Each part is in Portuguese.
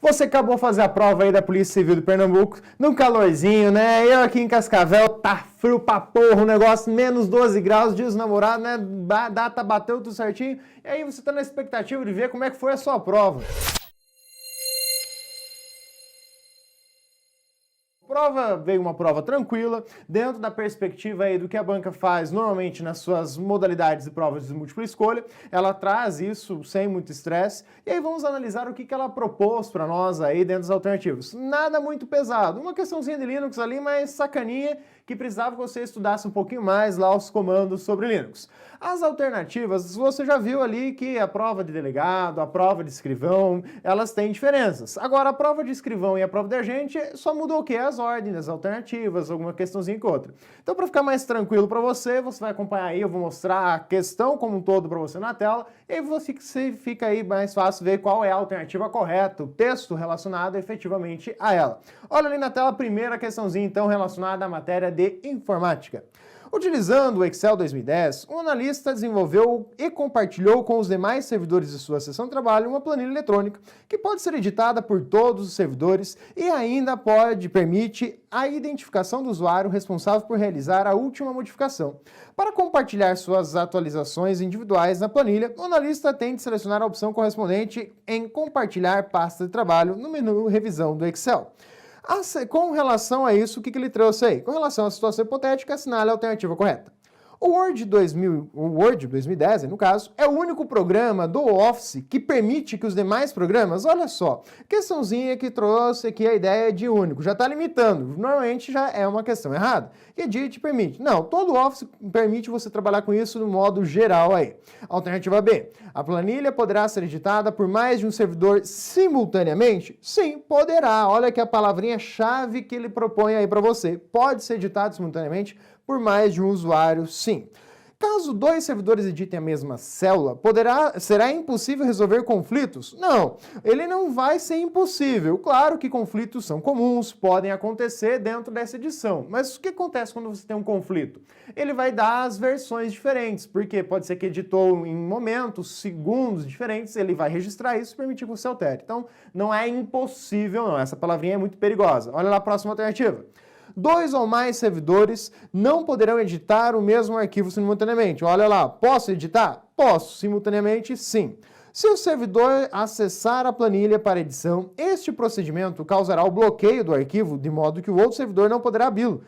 Você acabou de fazer a prova aí da Polícia Civil de Pernambuco, num calorzinho, né? Eu aqui em Cascavel, tá frio pra porra o negócio, menos 12 graus, dia dos namorados, né? Data bateu tudo certinho. E aí você tá na expectativa de ver como é que foi a sua prova. Veio uma prova tranquila, dentro da perspectiva aí do que a banca faz normalmente nas suas modalidades de provas de múltipla escolha. Ela traz isso sem muito estresse, e aí vamos analisar o que ela propôs para nós aí dentro das alternativas. Nada muito pesado, uma questãozinha de Linux ali, mas sacaninha, que precisava que você estudasse um pouquinho mais lá os comandos sobre Linux. As alternativas, você já viu ali que a prova de delegado, a prova de escrivão, elas têm diferenças. Agora, a prova de escrivão e a prova de agente só mudou o quê? As ordens, as alternativas, alguma questãozinha que outra. Então, para ficar mais tranquilo para você, você vai acompanhar aí, eu vou mostrar a questão como um todo para você na tela, e aí você fica aí mais fácil ver qual é a alternativa correta, o texto relacionado efetivamente a ela. Olha ali na tela a primeira questãozinha, então, relacionada à matéria de informática. Utilizando o Excel 2010, um analista desenvolveu e compartilhou com os demais servidores de sua seção de trabalho uma planilha eletrônica que pode ser editada por todos os servidores e ainda permite a identificação do usuário responsável por realizar a última modificação. Para compartilhar suas atualizações individuais na planilha, o analista tem de selecionar a opção correspondente em compartilhar pasta de trabalho no menu revisão do Excel. Com relação a isso, o que ele trouxe aí? Com relação à situação hipotética, assinale a alternativa correta. O Word 2010, no caso, é o único programa do Office que permite que os demais programas, olha só, questãozinha que trouxe aqui a ideia de único, já está limitando, normalmente já é uma questão errada. Edit permite. Não, todo Office permite você trabalhar com isso no modo geral aí. Alternativa B, a planilha poderá ser editada por mais de um servidor simultaneamente? Sim, poderá. Olha que a palavrinha-chave que ele propõe aí para você. Pode ser editado simultaneamente por mais de um usuário, sim. Caso dois servidores editem a mesma célula, será impossível resolver conflitos? Não, ele não vai ser impossível. Claro que conflitos são comuns, podem acontecer dentro dessa edição. Mas o que acontece quando você tem um conflito? Ele vai dar as versões diferentes, porque pode ser que editou em momentos, segundos diferentes, ele vai registrar isso e permitir que você altere. Então, não é impossível, não. Essa palavrinha é muito perigosa. Olha lá a próxima alternativa. Dois ou mais servidores não poderão editar o mesmo arquivo simultaneamente. Olha lá, posso editar? Posso, simultaneamente sim. Se o servidor acessar a planilha para edição, este procedimento causará o bloqueio do arquivo, de modo que o outro servidor não poderá abri-lo,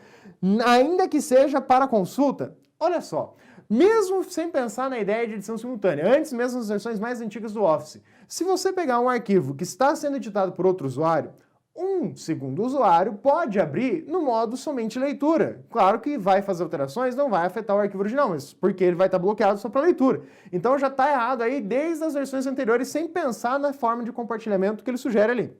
ainda que seja para consulta. Olha só, mesmo sem pensar na ideia de edição simultânea, antes mesmo das versões mais antigas do Office, se você pegar um arquivo que está sendo editado por outro usuário, um segundo usuário pode abrir no modo somente leitura. Claro que vai fazer alterações, não vai afetar o arquivo original, mas porque ele vai estar bloqueado só para leitura. Então já está errado aí desde as versões anteriores, sem pensar na forma de compartilhamento que ele sugere ali.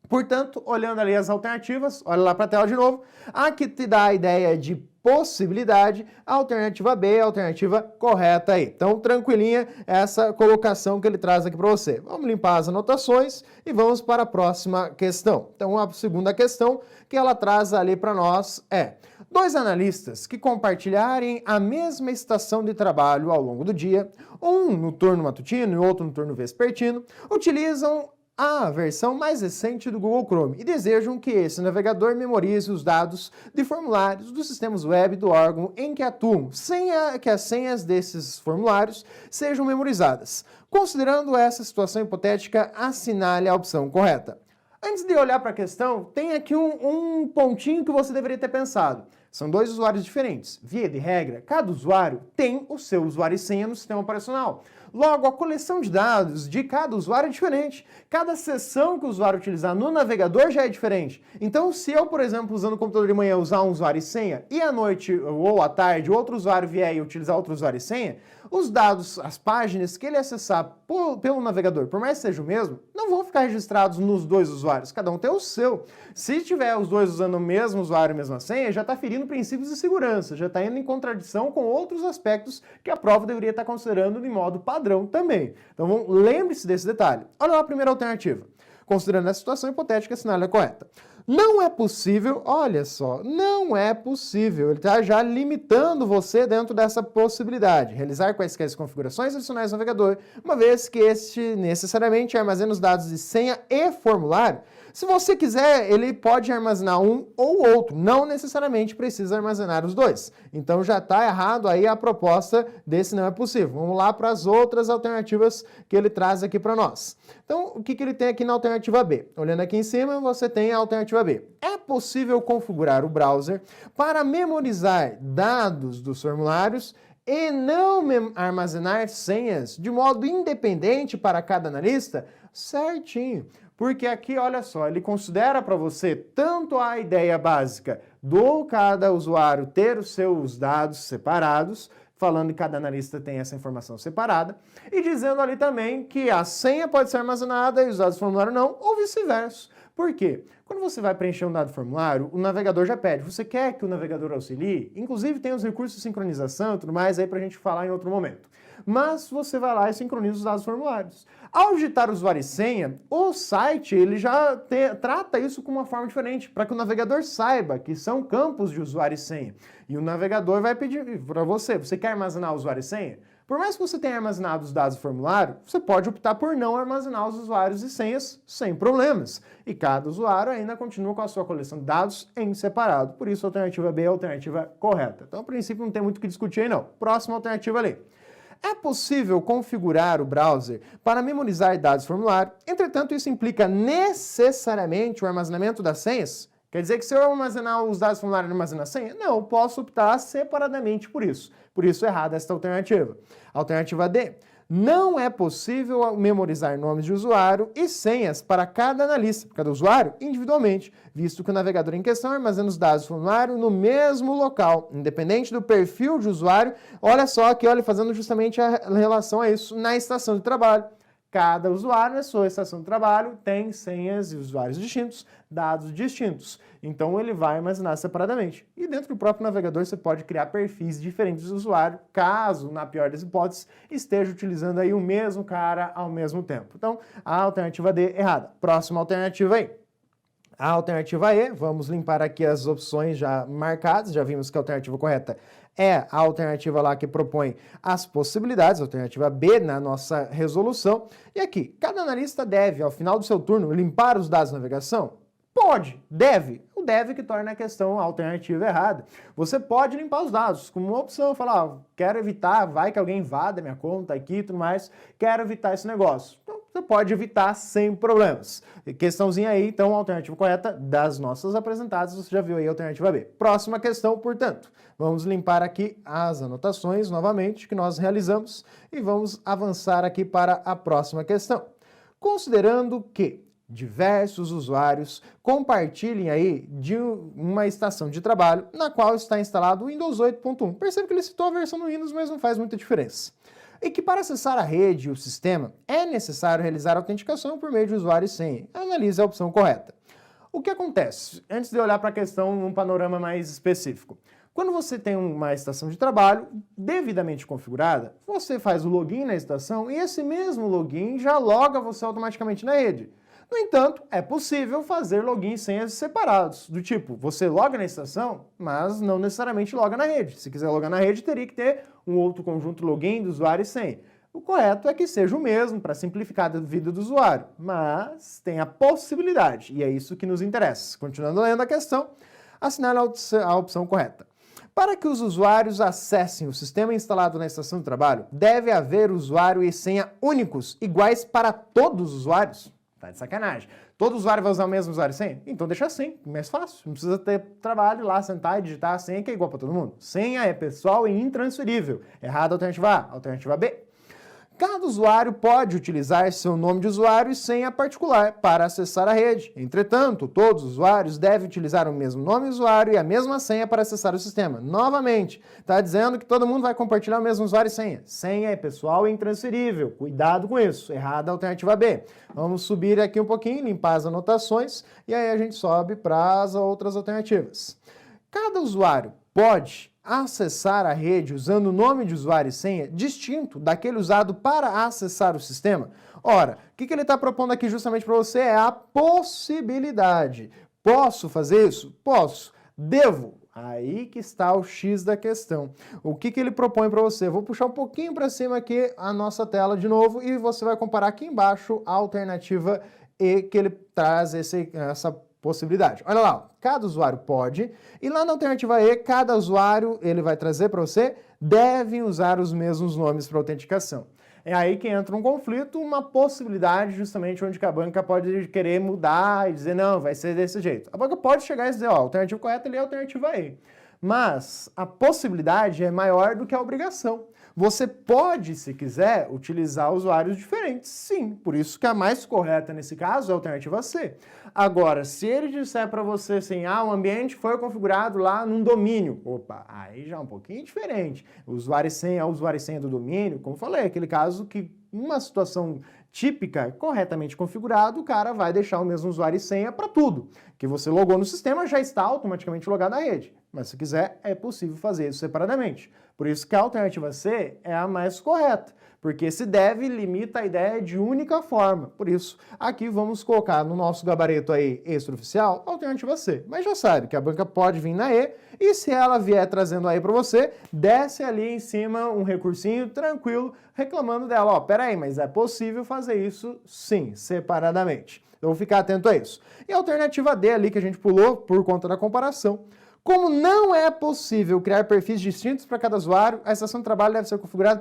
Portanto, olhando ali as alternativas, olha lá para a tela de novo, a que te dá a ideia de possibilidade, a alternativa B é a alternativa correta aí. Então, tranquilinha essa colocação que ele traz aqui para você. Vamos limpar as anotações e vamos para a próxima questão. Então, a segunda questão que ela traz ali para nós é: dois analistas que compartilharem a mesma estação de trabalho ao longo do dia, um no turno matutino e outro no turno vespertino, utilizam a versão mais recente do Google Chrome e desejam que esse navegador memorize os dados de formulários dos sistemas web do órgão em que atuam, sem que as senhas desses formulários sejam memorizadas. Considerando essa situação hipotética, assinale a opção correta. Antes de olhar para a questão, tem aqui um pontinho que você deveria ter pensado. São dois usuários diferentes. Via de regra, cada usuário tem o seu usuário e senha no sistema operacional. Logo, a coleção de dados de cada usuário é diferente. Cada seção que o usuário utilizar no navegador já é diferente. Então, se eu, por exemplo, usando o computador de manhã, usar um usuário e senha, e à noite ou à tarde outro usuário vier e utilizar outro usuário e senha, os dados, as páginas que ele acessar pelo navegador, por mais que seja o mesmo, não vão ficar registrados nos dois usuários. Cada um tem o seu. Se tiver os dois usando o mesmo usuário e a mesma senha, já está ferindo princípios de segurança, já está indo em contradição com outros aspectos que a prova deveria estar considerando de modo padrão também. Então, lembre-se desse detalhe. Olha lá a primeira alternativa. Considerando a situação hipotética, assinale a correta. Não é possível, olha só, não é possível. Ele está já limitando você dentro dessa possibilidade. Realizar quaisquer configurações adicionais no navegador, uma vez que este necessariamente armazena os dados de senha e formulário. Se você quiser, ele pode armazenar um ou outro, não necessariamente precisa armazenar os dois. Então já está errado aí a proposta desse não é possível. Vamos lá para as outras alternativas que ele traz aqui para nós. Então, o que ele tem aqui na alternativa B? Olhando aqui em cima, você tem a alternativa B. É possível configurar o browser para memorizar dados dos formulários e não armazenar senhas de modo independente para cada analista? Certinho. Porque aqui, olha só, ele considera para você tanto a ideia básica do cada usuário ter os seus dados separados, falando que cada analista tem essa informação separada, e dizendo ali também que a senha pode ser armazenada e os dados do formulário não, ou vice-versa. Por quê? Quando você vai preencher um dado formulário, o navegador já pede. Você quer que o navegador auxilie? Inclusive tem os recursos de sincronização e tudo mais aí pra gente falar em outro momento. Mas você vai lá e sincroniza os dados formulários. Ao digitar usuário e senha, o site ele já trata isso com uma forma diferente, para que o navegador saiba que são campos de usuário e senha. E o navegador vai pedir para você quer armazenar usuário e senha? Por mais que você tenha armazenado os dados do formulário, você pode optar por não armazenar os usuários e senhas sem problemas. E cada usuário ainda continua com a sua coleção de dados em separado. Por isso, a alternativa B é a alternativa correta. Então, a princípio, não tem muito o que discutir aí, não. Próxima alternativa ali. É possível configurar o browser para memorizar dados do formulário, entretanto, isso implica necessariamente o armazenamento das senhas? Quer dizer que se eu armazenar os dados do formulário e não armazenar a senha? Não, eu posso optar separadamente por isso. Por isso, errada esta alternativa. Alternativa D. Não é possível memorizar nomes de usuário e senhas para cada analista, cada usuário, individualmente, visto que o navegador em questão armazena os dados do formulário no mesmo local, independente do perfil de usuário. Olha só aqui, olha, fazendo justamente a relação a isso na estação de trabalho. Cada usuário na sua estação de trabalho tem senhas e usuários distintos, dados distintos. Então ele vai armazenar separadamente. E dentro do próprio navegador você pode criar perfis diferentes do usuário, caso, na pior das hipóteses, esteja utilizando aí o mesmo cara ao mesmo tempo. Então, a alternativa D errada. Próxima alternativa aí. A alternativa E, vamos limpar aqui as opções já marcadas, já vimos que a alternativa correta é a alternativa lá que propõe as possibilidades, a alternativa B na nossa resolução. E aqui, cada analista deve, ao final do seu turno, limpar os dados de navegação? Pode, deve. O deve que torna a questão a alternativa errada. Você pode limpar os dados, como uma opção, falar, quero evitar, vai que alguém invada minha conta aqui e tudo mais, quero evitar esse negócio. Então, você pode evitar sem problemas. Questãozinha aí, então, a alternativa correta das nossas apresentadas, você já viu aí a alternativa B. Próxima questão, portanto, vamos limpar aqui as anotações novamente que nós realizamos e vamos avançar aqui para a próxima questão. Considerando que diversos usuários compartilhem aí de uma estação de trabalho na qual está instalado o Windows 8.1. Percebe que ele citou a versão do Windows, mas não faz muita diferença. E que para acessar a rede e o sistema é necessário realizar a autenticação por meio de usuário e senha. Analise a opção correta. O que acontece? Antes de olhar para a questão num panorama mais específico. Quando você tem uma estação de trabalho devidamente configurada, você faz o login na estação e esse mesmo login já loga você automaticamente na rede. No entanto, é possível fazer login e senhas separados, do tipo, você loga na estação, mas não necessariamente loga na rede. Se quiser logar na rede, teria que ter um outro conjunto login do usuário e senha. O correto é que seja o mesmo, para simplificar a vida do usuário, mas tem a possibilidade, e é isso que nos interessa. Continuando lendo a questão, assinale a opção correta. Para que os usuários acessem o sistema instalado na estação de trabalho, deve haver usuário e senha únicos, iguais para todos os usuários? Tá de sacanagem. Todo usuário vai usar o mesmo usuário e senha? Então deixa assim, mais fácil. Não precisa ter trabalho lá, sentar e digitar a senha que é igual para todo mundo. Senha é pessoal e intransferível. Errada a alternativa A. Alternativa B. Cada usuário pode utilizar seu nome de usuário e senha particular para acessar a rede. Entretanto, todos os usuários devem utilizar o mesmo nome de usuário e a mesma senha para acessar o sistema. Novamente, está dizendo que todo mundo vai compartilhar o mesmo usuário e senha. Senha é pessoal e intransferível. Cuidado com isso. Errada a alternativa B. Vamos subir aqui um pouquinho, limpar as anotações e aí a gente sobe para as outras alternativas. Cada usuário pode acessar a rede usando o nome de usuário e senha distinto daquele usado para acessar o sistema? Ora, o que ele está propondo aqui justamente para você é a possibilidade. Posso fazer isso? Posso. Devo? Aí que está o X da questão. O que ele propõe para você? Vou puxar um pouquinho para cima aqui a nossa tela de novo e você vai comparar aqui embaixo a alternativa E que ele traz essa possibilidade. Olha lá, ó, cada usuário pode, e lá na alternativa E, cada usuário, ele vai trazer para você, devem usar os mesmos nomes para autenticação. É aí que entra um conflito, uma possibilidade justamente onde que a banca pode querer mudar e dizer, não, vai ser desse jeito. A banca pode chegar e dizer, ó, a alternativa correta ali é a alternativa E. Mas a possibilidade é maior do que a obrigação. Você pode, se quiser, utilizar usuários diferentes, sim. Por isso que a mais correta nesse caso é a alternativa C. Agora, se ele disser para você assim, o ambiente foi configurado lá num domínio, opa, aí já é um pouquinho diferente. O usuário e senha é o usuário e senha do domínio, como eu falei, aquele caso que uma situação típica, corretamente configurado, o cara vai deixar o mesmo usuário e senha para tudo. Que você logou no sistema, já está automaticamente logado na rede. Mas se quiser, é possível fazer isso separadamente. Por isso que a alternativa C é a mais correta, porque esse deve limita a ideia de única forma. Por isso, aqui vamos colocar no nosso gabarito aí extraoficial a alternativa C. Mas já sabe que a banca pode vir na E, e se ela vier trazendo aí para você, desce ali em cima um recursinho tranquilo, reclamando dela, ó, peraí, mas é possível fazer isso sim, separadamente. Então vou ficar atento a isso. E a alternativa D ali que a gente pulou por conta da comparação. Como não é possível criar perfis distintos para cada usuário, a estação de trabalho deve ser configurada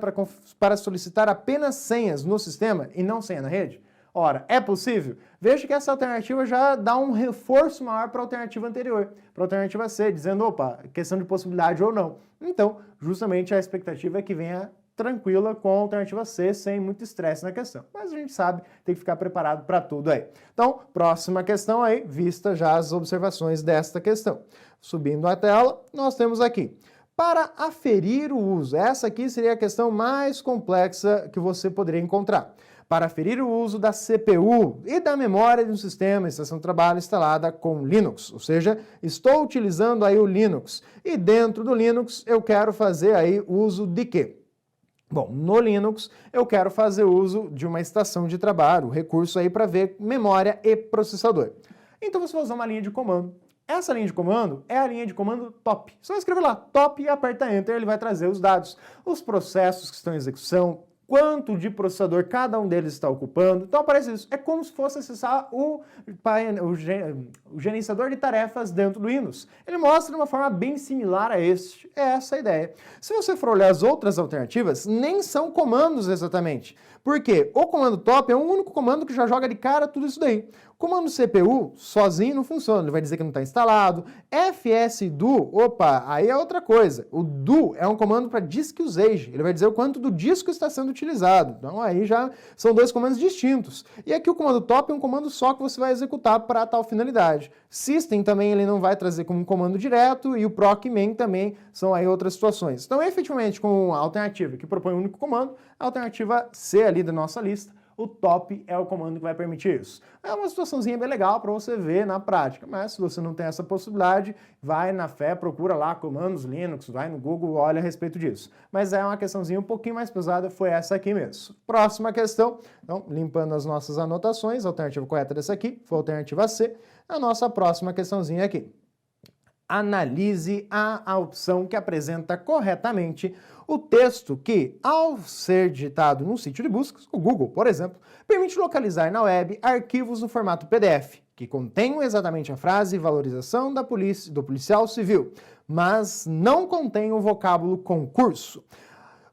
para solicitar apenas senhas no sistema e não senha na rede? Ora, é possível? Veja que essa alternativa já dá um reforço maior para a alternativa anterior, para a alternativa C, dizendo, opa, questão de possibilidade ou não. Então, justamente a expectativa é que venha tranquila com a alternativa C, sem muito estresse na questão. Mas a gente sabe, tem que ficar preparado para tudo aí. Então, próxima questão aí, vista já as observações desta questão. Subindo a tela, nós temos aqui, para aferir o uso. Essa aqui seria a questão mais complexa que você poderia encontrar. Para aferir o uso da CPU e da memória de um sistema, estação de trabalho instalada com Linux. Ou seja, estou utilizando aí o Linux. E dentro do Linux eu quero fazer aí uso de quê? Bom, no Linux eu quero fazer uso de uma estação de trabalho, recurso aí para ver memória e processador. Então você vai usar uma linha de comando. Essa linha de comando é a linha de comando top. Você vai escrever lá, top, e aperta Enter, ele vai trazer os dados, os processos que estão em execução, quanto de processador cada um deles está ocupando. Então aparece isso. É como se fosse acessar o gerenciador de tarefas dentro do Windows. Ele mostra de uma forma bem similar a este. É essa a ideia. Se você for olhar as outras alternativas, nem são comandos exatamente. Por quê? O comando top é o único comando que já joga de cara tudo isso daí. O comando CPU sozinho não funciona, ele vai dizer que não está instalado. fsdo, opa, aí é outra coisa. O do é um comando para disk usage, ele vai dizer o quanto do disco está sendo utilizado. Então aí já são dois comandos distintos. E aqui o comando top é um comando só que você vai executar para tal finalidade. System também ele não vai trazer como um comando direto e o proc main também são aí outras situações. Então efetivamente com a alternativa que propõe um único comando, a alternativa C ali da nossa lista, o top é o comando que vai permitir isso. É uma situaçãozinha bem legal para você ver na prática, mas se você não tem essa possibilidade, vai na fé, procura lá comandos Linux, vai no Google, olha a respeito disso. Mas é uma questãozinha um pouquinho mais pesada, foi essa aqui mesmo. Próxima questão, então, limpando as nossas anotações, a alternativa correta dessa aqui foi a alternativa C. A nossa próxima questãozinha aqui. Analise a opção que apresenta corretamente o texto que, ao ser digitado num sítio de buscas, o Google, por exemplo, permite localizar na web arquivos no formato PDF, que contenham exatamente a frase valorização da polícia, do policial civil, mas não contém o vocábulo concurso.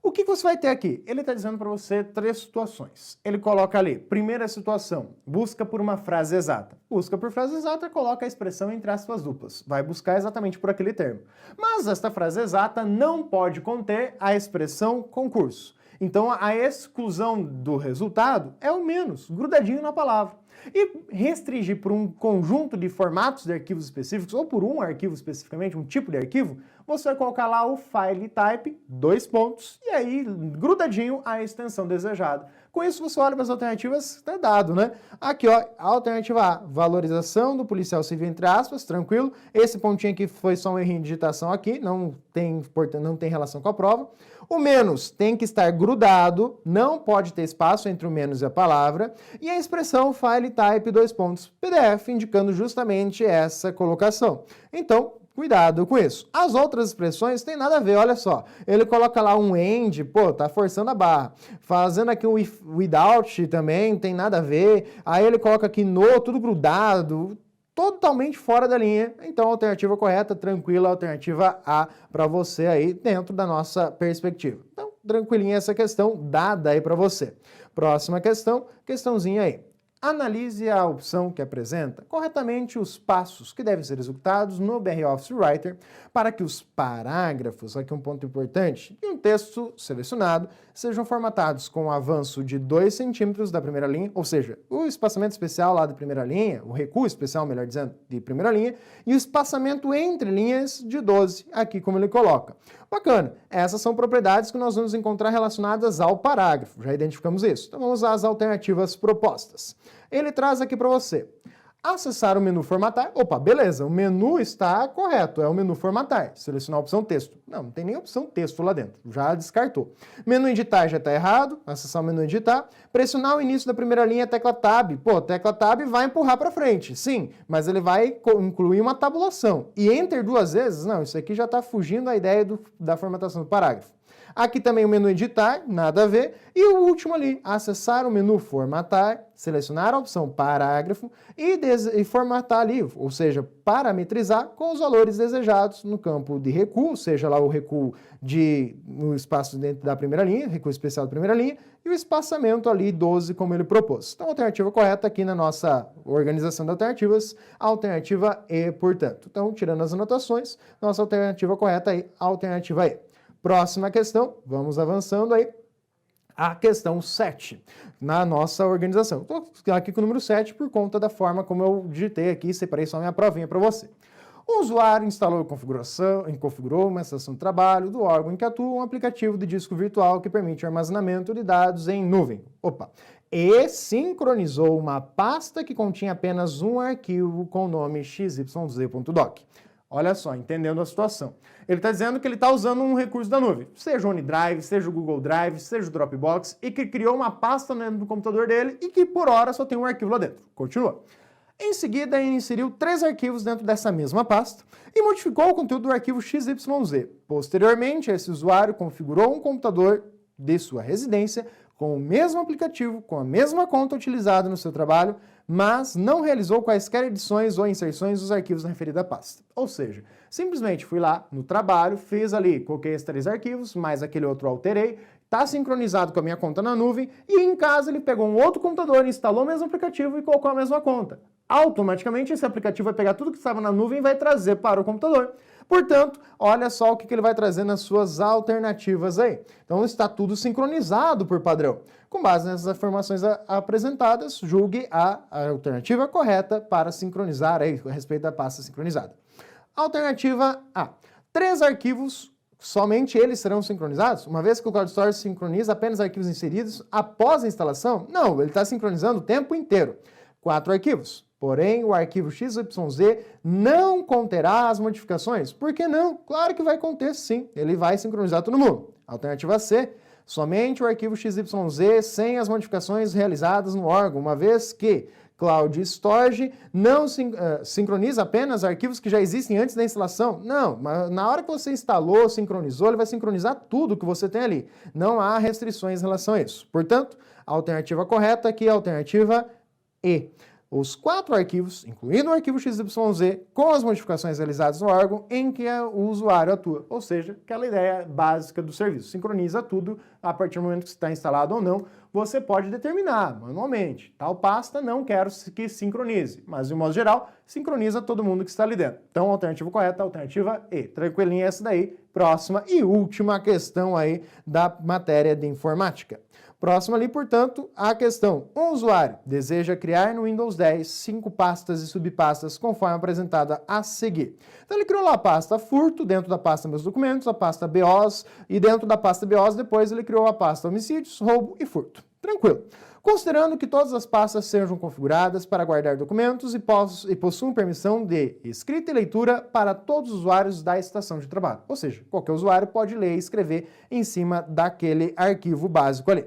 O que você vai ter aqui? Ele está dizendo para você três situações. Ele coloca ali, primeira situação, busca por uma frase exata. Busca por frase exata, coloca a expressão entre aspas duplas. Vai buscar exatamente por aquele termo. Mas esta frase exata não pode conter a expressão concurso. Então a exclusão do resultado é o menos, grudadinho na palavra. E restringir por um conjunto de formatos de arquivos específicos, ou por um arquivo especificamente, um tipo de arquivo, você vai colocar lá o file type, 2 pontos, e aí grudadinho a extensão desejada. Com isso, você olha para as alternativas, está dado, né? Aqui, ó, alternativa A, valorização do policial civil, entre aspas, tranquilo. Esse pontinho aqui foi só um errinho de digitação aqui, não tem relação com a prova. O menos tem que estar grudado, não pode ter espaço entre o menos e a palavra. E a expressão file type, PDF, indicando justamente essa colocação. Então, cuidado com isso. As outras expressões têm nada a ver, olha só. Ele coloca lá um end, pô, tá forçando a barra. Fazendo aqui um without também, tem nada a ver. Aí ele coloca aqui no, tudo grudado, totalmente fora da linha. Então, a alternativa correta, tranquila, alternativa A para você aí dentro da nossa perspectiva. Então, tranquilinha essa questão dada aí para você. Próxima questão, questãozinha aí. Analise a opção que apresenta corretamente os passos que devem ser executados no BR Office Writer para que os parágrafos, aqui um ponto importante, e um texto selecionado sejam formatados com um avanço de 2 centímetros da primeira linha, ou seja, o espaçamento especial lá da primeira linha, o recuo especial, melhor dizendo, de primeira linha, e o espaçamento entre linhas de 12, aqui como ele coloca. Bacana, essas são propriedades que nós vamos encontrar relacionadas ao parágrafo, já identificamos isso. Então vamos às alternativas propostas. Ele traz aqui para você. Acessar o menu formatar. Opa, beleza, o menu está correto, é o menu formatar. Selecionar a opção texto. Não tem nem opção texto lá dentro, já descartou. Menu editar já está errado, acessar o menu editar. Pressionar o início da primeira linha, tecla Tab. Pô, tecla Tab vai empurrar para frente, sim, mas ele vai incluir uma tabulação. E Enter 2 vezes, não, isso aqui já está fugindo da ideia da formatação do parágrafo. Aqui também o menu editar, nada a ver. E o último ali, acessar o menu formatar, selecionar a opção parágrafo e formatar ali, ou seja, parametrizar com os valores desejados no campo de recuo, seja lá o recuo no espaço dentro da primeira linha, recuo especial da primeira linha, e o espaçamento ali 12 como ele propôs. Então a alternativa correta aqui na nossa organização de alternativas, a alternativa E, portanto. Então, tirando as anotações, nossa alternativa correta aí, a alternativa E. Próxima questão, vamos avançando aí. A questão 7, na nossa organização. Estou aqui com o número 7 por conta da forma como eu digitei aqui, separei só minha provinha para você. O usuário instalou e configurou uma estação de trabalho do órgão em que atua um aplicativo de disco virtual que permite o armazenamento de dados em nuvem. E sincronizou uma pasta que continha apenas um arquivo com o nome xyz.doc. Olha só, entendendo a situação. Ele está dizendo que ele está usando um recurso da nuvem, seja o OneDrive, seja o Google Drive, seja o Dropbox, e que criou uma pasta dentro do computador dele e que por hora só tem um arquivo lá dentro. Continua. Em seguida, ele inseriu 3 arquivos dentro dessa mesma pasta e modificou o conteúdo do arquivo XYZ. Posteriormente, esse usuário configurou um computador de sua residência com o mesmo aplicativo, com a mesma conta utilizada no seu trabalho, mas não realizou quaisquer edições ou inserções dos arquivos na referida pasta. Ou seja, simplesmente fui lá no trabalho, fiz ali, coloquei esses 3 arquivos, mais aquele outro alterei, está sincronizado com a minha conta na nuvem, e em casa ele pegou um outro computador, instalou o mesmo aplicativo e colocou a mesma conta. Automaticamente esse aplicativo vai pegar tudo que estava na nuvem e vai trazer para o computador. Portanto, olha só o que ele vai trazer nas suas alternativas aí. Então está tudo sincronizado por padrão. Com base nessas informações apresentadas, julgue a alternativa correta para sincronizar aí a respeito da pasta sincronizada. Alternativa A. 3 arquivos, somente eles serão sincronizados? Uma vez que o Cloud Storage sincroniza apenas arquivos inseridos após a instalação? Não, ele está sincronizando o tempo inteiro. 4 arquivos. Porém, o arquivo XYZ não conterá as modificações. Por que não? Claro que vai conter sim, ele vai sincronizar todo mundo. Alternativa C, somente o arquivo XYZ sem as modificações realizadas no órgão, uma vez que Cloud Storage não sincroniza apenas arquivos que já existem antes da instalação. Não, mas na hora que você instalou, sincronizou, ele vai sincronizar tudo que você tem ali. Não há restrições em relação a isso. Portanto, a alternativa correta aqui é a alternativa E. Os 4 arquivos, incluindo o arquivo XYZ, com as modificações realizadas no órgão em que o usuário atua. Ou seja, aquela ideia básica do serviço. Sincroniza tudo a partir do momento que está instalado ou não. Você pode determinar manualmente. Tal pasta não quero que sincronize. Mas, de modo geral, sincroniza todo mundo que está ali dentro. Então, a alternativa correta é a alternativa E. Tranquilinha essa daí. Próxima e última questão aí da matéria de informática. Próximo ali, portanto, a questão. Um usuário deseja criar no Windows 10 5 pastas e subpastas conforme apresentada a seguir. Então ele criou lá a pasta furto, dentro da pasta meus documentos, a pasta BOS, e dentro da pasta BOS depois ele criou a pasta homicídios, roubo e furto. Tranquilo. Considerando que todas as pastas sejam configuradas para guardar documentos e possuam permissão de escrita e leitura para todos os usuários da estação de trabalho. Ou seja, qualquer usuário pode ler e escrever em cima daquele arquivo básico ali.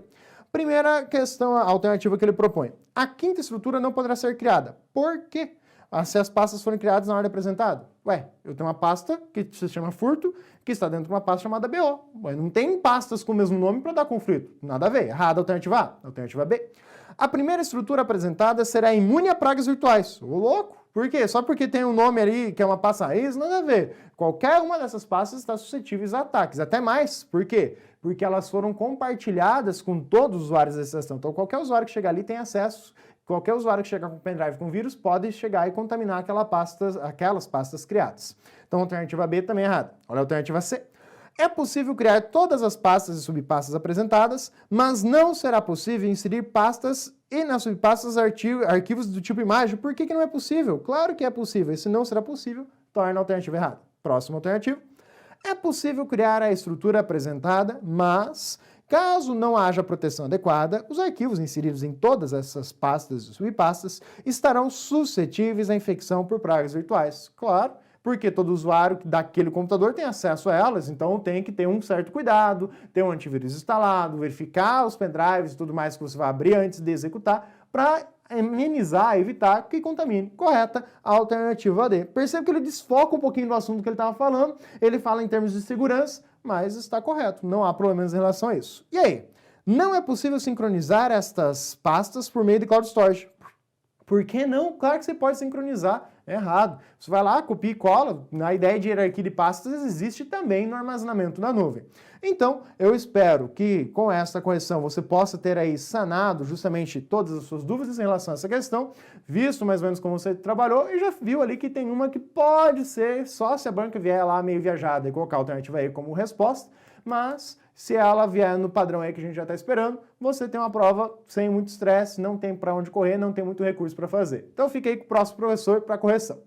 Primeira questão, a alternativa que ele propõe. A quinta estrutura não poderá ser criada. Por quê? Se as pastas forem criadas na ordem apresentada. Ué, eu tenho uma pasta que se chama furto, que está dentro de uma pasta chamada BO. Ué, não tem pastas com o mesmo nome para dar conflito. Nada a ver. Errada, alternativa A. Alternativa B. A primeira estrutura apresentada será imune a pragas virtuais. Ô, louco! Por quê? Só porque tem um nome ali que é uma pasta raiz? Nada a ver. Qualquer uma dessas pastas está suscetível a ataques. Até mais. Por quê? Porque elas foram compartilhadas com todos os usuários da estação. Então, qualquer usuário que chegar ali tem acesso. Qualquer usuário que chegar com pendrive com vírus pode chegar e contaminar aquelas pastas criadas. Então, a alternativa B também é errada. Olha a alternativa C. É possível criar todas as pastas e subpastas apresentadas, mas não será possível inserir pastas e nas subpastas arquivos do tipo imagem. Por que não é possível? Claro que é possível. E se não será possível, torna a alternativa errada. Próxima alternativa. É possível criar a estrutura apresentada, mas caso não haja proteção adequada, os arquivos inseridos em todas essas pastas e subpastas estarão suscetíveis à infecção por pragas virtuais. Claro, porque todo usuário daquele computador tem acesso a elas, então tem que ter um certo cuidado, ter um antivírus instalado, verificar os pendrives e tudo mais que você vai abrir antes de executar, para amenizar, evitar que contamine. Correta, a alternativa D. Percebe que ele desfoca um pouquinho do assunto que ele estava falando, ele fala em termos de segurança, mas está correto, não há problemas em relação a isso. E aí? Não é possível sincronizar estas pastas por meio de Cloud Storage. Por que não? Claro que você pode sincronizar. É errado. Você vai lá, copia e cola. A ideia de hierarquia de pastas existe também no armazenamento na nuvem. Então, eu espero que com essa correção você possa ter aí sanado justamente todas as suas dúvidas em relação a essa questão, visto mais ou menos como você trabalhou e já viu ali que tem uma que pode ser só se a banca vier lá meio viajada e colocar a alternativa aí como resposta, mas se ela vier no padrão aí que a gente já está esperando, você tem uma prova sem muito estresse, não tem para onde correr, não tem muito recurso para fazer. Então fica aí com o próximo professor para correção.